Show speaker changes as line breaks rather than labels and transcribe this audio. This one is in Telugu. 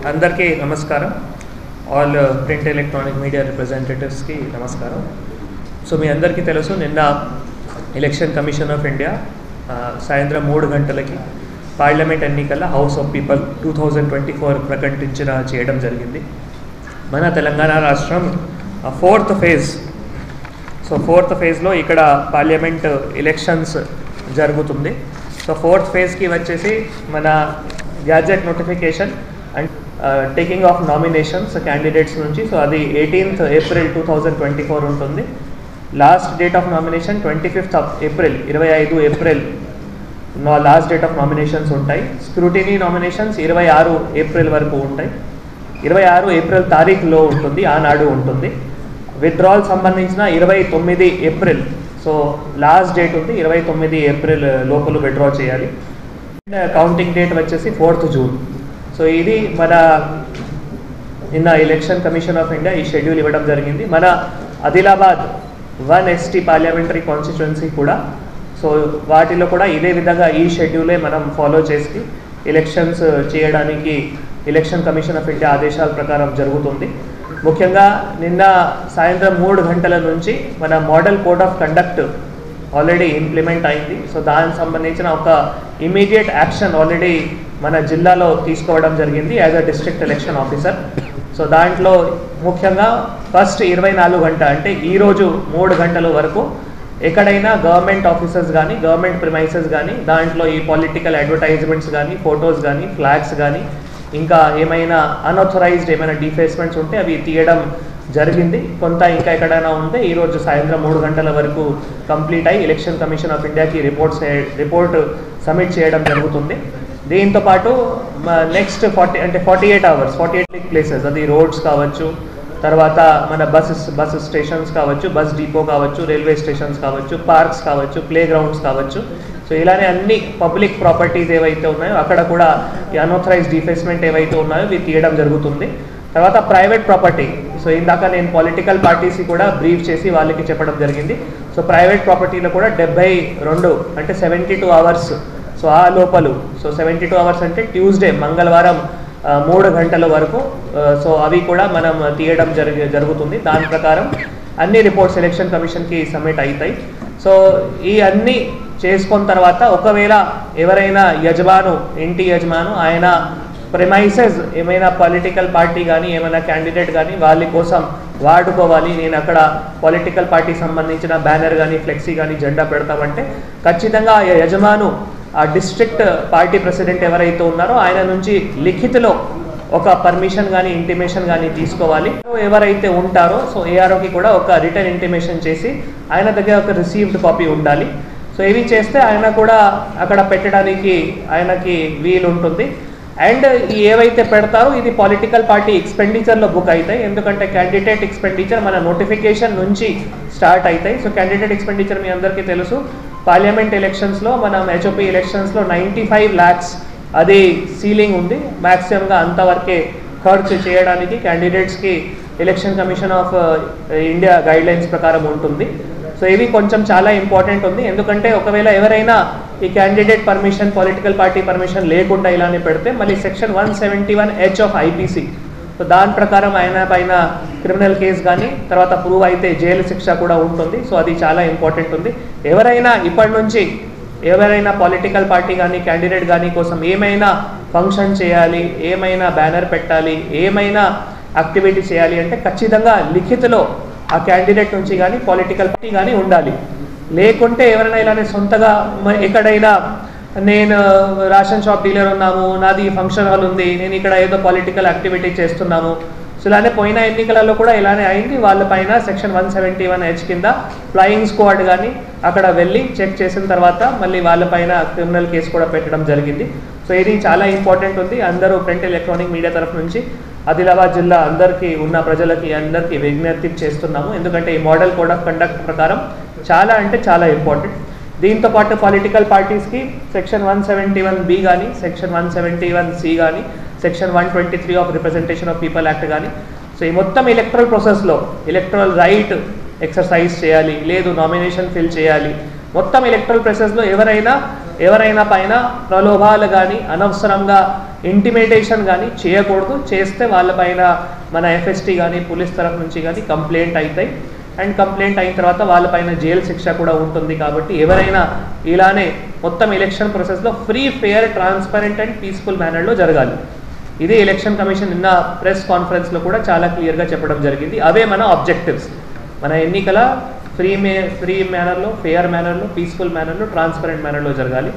అందరికీ నమస్కారం. ఆల్ ప్రింట్ ఎలక్ట్రానిక్ మీడియా రిప్రజెంటేటివ్స్కి నమస్కారం. సో మీ అందరికీ తెలుసు, నిన్న ఎలక్షన్ కమిషన్ ఆఫ్ ఇండియా సాయంత్రం 3 గంటలకి పార్లమెంట్ ఎన్నికల హౌస్ ఆఫ్ పీపుల్ 2024 చేయడం జరిగింది. మన తెలంగాణ రాష్ట్రం 4th ఫేజ్. సో 4th ఫేజ్లో ఇక్కడ పార్లమెంట్ ఎలక్షన్స్ జరుగుతుంది. సో 4th ఫేజ్కి వచ్చేసి మన gadget notification and taking of nominations candidates నుంచి. సో అది 18th ఏప్రిల్ 2024 ఉంటుంది. Last date of nomination 25th April 25 April last date of nominations ఉంటాయి. స్క్రూటినీ నామినేషన్స్ 26 ఏప్రిల్ వరకు ఉంటాయి. 26 ఏప్రిల్ తారీఖులో ఉంటుంది, ఆనాడు ఉంటుంది. విత్డ్రాల్ సంబంధించిన 29 ఏప్రిల్. సో లాస్ట్ డేట్ ఉంది, 29 ఏప్రిల్ లోపల విత్డ్రా చేయాలి. కౌంటింగ్ డేట్ వచ్చేసి 4th జూన్. సో ఇది మన నిన్న ఎలక్షన్ కమిషన్ ఆఫ్ ఇండియా ఈ షెడ్యూల్ ఇవ్వడం జరిగింది. మన ఆదిలాబాద్ 1 ST పార్లమెంటరీ కాన్స్టిట్యుయెన్సీ కూడా, సో వాటిలో కూడా ఇదే విధంగా ఈ షెడ్యూలే మనం ఫాలో చేసి ఎలక్షన్స్ చేయడానికి ఎలక్షన్ కమిషన్ ఆఫ్ ఇండియా ఆదేశాల ప్రకారం జరుగుతుంది. ముఖ్యంగా నిన్న సాయంత్రం 3 గంటల నుంచి మన model code of conduct already implement అయింది. సో దానికి సంబంధించిన ఒక ఇమీడియట్ యాక్షన్ ఆల్రెడీ మన జిల్లాలో తీసుకోవడం జరిగింది as a district election officer. So దాంట్లో ముఖ్యంగా ఫస్ట్ 24 గంటలు అంటే ఈరోజు 3 గంటల వరకు ఎక్కడైనా గవర్నమెంట్ ఆఫీసర్స్ కానీ గవర్నమెంట్ ప్రిమైసెస్ కానీ దాంట్లో ఈ పొలిటికల్ అడ్వర్టైజ్మెంట్స్ కానీ ఫొటోస్ కానీ ఫ్లాగ్స్ కానీ ఇంకా ఏమైనా అన్ఆథరైజ్డ్ ఏమైనా డిఫేస్మెంట్స్ ఉంటే అవి తీయడం జరిగింది. కొంత ఇంకా ఎక్కడైనా ఉంటే ఈరోజు సాయంత్రం 3 గంటల వరకు కంప్లీట్ అయ్యి ఎలక్షన్ కమిషన్ ఆఫ్ ఇండియాకి రిపోర్ట్ సబ్మిట్ చేయడం జరుగుతుంది. దీంతో పాటు నెక్స్ట్ 48 అవర్స్ 48 ప్లేసెస్, అది రోడ్స్ కావచ్చు, తర్వాత మన బస్ స్టేషన్స్ కావచ్చు, బస్ డిపో కావచ్చు, రైల్వే స్టేషన్స్ కావచ్చు, పార్క్స్ కావచ్చు, ప్లే గ్రౌండ్స్ కావచ్చు. సో ఇలానే అన్ని పబ్లిక్ ప్రాపర్టీస్ ఏవైతే ఉన్నాయో అక్కడ కూడా ఈ అన్ఆథరైజ్డ్ డిఫేస్మెంట్ ఏవైతే ఉన్నాయో ఇవి తీయడం జరుగుతుంది. తర్వాత ప్రైవేట్ ప్రాపర్టీ, సో ఇందాక నేను పొలిటికల్ పార్టీస్కి కూడా బ్రీఫ్ చేసి వాళ్ళకి చెప్పడం జరిగింది. సో ప్రైవేట్ ప్రాపర్టీలో కూడా 72 అంటే 72 అవర్స్. సో ఆ లోపల, సో 72 అవర్స్ అంటే ట్యూస్డే మంగళవారం 3 గంటల వరకు సో అవి కూడా మనం తీయడం జరుగుతుంది. దాని ప్రకారం అన్ని రిపోర్ట్స్ ఎలక్షన్ కమిషన్కి సబ్మిట్ అవుతాయి. సో ఈ అన్నీ చేసుకున్న తర్వాత ఒకవేళ ఎవరైనా ఇంటి యజమాను ఆయన ప్రిమైసెస్ ఏమైనా పొలిటికల్ పార్టీ కానీ ఏమైనా క్యాండిడేట్ కానీ వాళ్ళ కోసం వాడుకోవాలి, నేను అక్కడ పొలిటికల్ పార్టీ సంబంధించిన బ్యానర్ కానీ ఫ్లెక్సీ కానీ జెండా పెడతామంటే ఖచ్చితంగా ఆ యజమాను ఆ డిస్ట్రిక్ట్ పార్టీ ప్రెసిడెంట్ ఎవరైతే ఉన్నారో ఆయన నుంచి లిఖితలో ఒక పర్మిషన్ కానీ ఇంటిమేషన్ కానీ తీసుకోవాలి. ఎవరైతే ఉంటారో సో ఏఆర్ఓకి కూడా ఒక రిటర్న్ ఇంటిమేషన్ చేసి ఆయన దగ్గర ఒక రిసీవ్డ్ కాపీ ఉండాలి. సో ఇవి చేస్తే ఆయన కూడా అక్కడ పెట్టడానికి ఆయనకి వీలు ఉంటుంది. అండ్ ఏవైతే పెడతారో ఇది పొలిటికల్ పార్టీ ఎక్స్పెండిచర్లో బుక్ అవుతాయి, ఎందుకంటే క్యాండిడేట్ ఎక్స్పెండిచర్ మన నోటిఫికేషన్ నుంచి స్టార్ట్ అవుతాయి. సో క్యాండిడేట్ ఎక్స్పెండిచర్ మీ అందరికీ తెలుసు, పార్లమెంట్ ఎలక్షన్స్లో మనం HOP ఎలక్షన్స్లో 95 lakhs అది సీలింగ్ ఉంది. మ్యాక్సిమంగా అంతవరకే ఖర్చు చేయడానికి క్యాండిడేట్స్కి election commission of India guidelines ప్రకారం ఉంటుంది. సో ఇవి కొంచెం చాలా ఇంపార్టెంట్ ఉంది, ఎందుకంటే ఒకవేళ ఎవరైనా ఈ candidate permission political party permission లేకుండా ఇలానే పెడితే మళ్ళీ section 171H of IPC, so దాని ప్రకారం ఆయన పైన క్రిమినల్ కేసు కానీ తర్వాత ప్రూవ్ అయితే జైలు శిక్ష కూడా ఉంటుంది. సో అది చాలా ఇంపార్టెంట్ ఉంది. ఎవరైనా ఇప్పటి నుంచి ఎవరైనా పొలిటికల్ పార్టీ కానీ క్యాండిడేట్ కానీ కోసం ఏమైనా ఫంక్షన్ చేయాలి, ఏమైనా బ్యానర్ పెట్టాలి, ఏమైనా యాక్టివిటీ చేయాలి అంటే ఖచ్చితంగా లిఖితలో ఆ క్యాండిడేట్ నుంచి కానీ పొలిటికల్ పార్టీ కానీ ఉండాలి. లేకుంటే ఎవరైనా ఇలానే సొంతగా ఎక్కడైనా నేను రేషన్ షాప్ డీలర్ ఉన్నాము, నాది ఫంక్షన్ హాల్ ఉంది, నేను ఇక్కడ ఏదో పొలిటికల్ యాక్టివిటీ చేస్తున్నాము, సో ఇలానే పోయిన ఎన్నికలలో కూడా ఇలానే అయింది. వాళ్ళపైన సెక్షన్ 171H కింద ఫ్లయింగ్ స్క్వాడ్ కానీ అక్కడ వెళ్ళి చెక్ చేసిన తర్వాత మళ్ళీ వాళ్ళపైన క్రిమినల్ కేసు కూడా పెట్టడం జరిగింది. సో ఇది చాలా ఇంపార్టెంట్ ఉంది. అందరూ ప్రింట్ ఎలక్ట్రానిక్ మీడియా తరఫు నుంచి ఆదిలాబాద్ జిల్లా అందరికీ ఉన్న ప్రజలకి అందరికీ విజ్ఞప్తి చేస్తున్నాము, ఎందుకంటే ఈ మోడల్ కోడ్ ఆఫ్ కండక్ట్ ప్రకారం చాలా అంటే చాలా ఇంపార్టెంట్. దీంతో పాటు పొలిటికల్ పార్టీస్కి సెక్షన్ 171B కానీ సెక్షన్ 171C కానీ section 123 of representation of people act కానీ, సో ఈ మొత్తం ఎలక్టరల్ ప్రాసెస్లో ఎలక్టరల్ రైట్ ఎక్సర్సైజ్ చేయాలి, లేదు నామినేషన్ ఫిల్ చేయాలి, మొత్తం ఎలక్టరల్ ప్రాసెస్లో ఎవరైనా ఎవరైనా పైన ప్రలోభాలు కానీ అనవసరంగా ఇంటిమేటేషన్ కానీ చేయకూడదు. చేస్తే వాళ్ళపైన మన ఎఫ్ఎస్టీ కానీ పోలీస్ తరఫు నుంచి కానీ కంప్లైంట్ అవుతాయి. అండ్ కంప్లైంట్ అయిన తర్వాత వాళ్ళపైన జైలు శిక్ష కూడా ఉంటుంది. కాబట్టి ఎవరైనా ఇలానే మొత్తం ఎలక్షన్ ప్రాసెస్లో ఫ్రీ, ఫెయిర్, ట్రాన్స్పరెంట్ అండ్ పీస్ఫుల్ మేనర్లో జరగాలి. ఇదే ఎలక్షన్ కమిషన్ నిన్న ప్రెస్ కాన్ఫరెన్స్లో కూడా చాలా క్లియర్గా చెప్పడం జరిగింది. అవే మన ఆబ్జెక్టివ్స్. మన ఎన్నికల ఫ్రీ మేనర్లో, ఫెయిర్ మేనర్లో, పీస్ఫుల్ మేనర్లో, ట్రాన్స్పరెంట్ మేనర్లో జరగాలి.